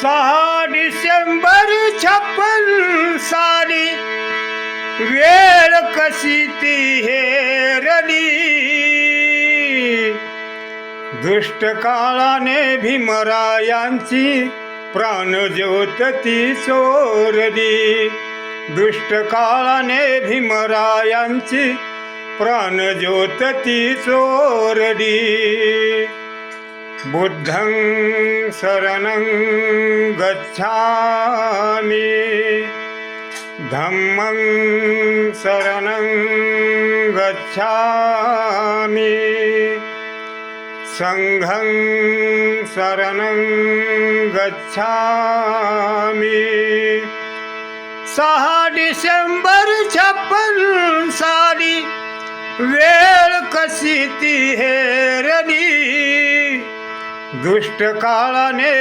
6 डिसेंबर 56 साली वेळ कशी ती हेरली, दुष्ट काळाने भीमरायांची प्राणज्योत ती चोरली, दुष्ट काळाने भीमरायांची प्राणज्योत ती चोरली. बुद्धं शरणं गच्छामि, धम्मं शरणं गच्छामि, संघं शरणं गच्छामि. 6 डिसेंबर 56 साली वेळ कशी ती हेरली, दुष्ट काळाने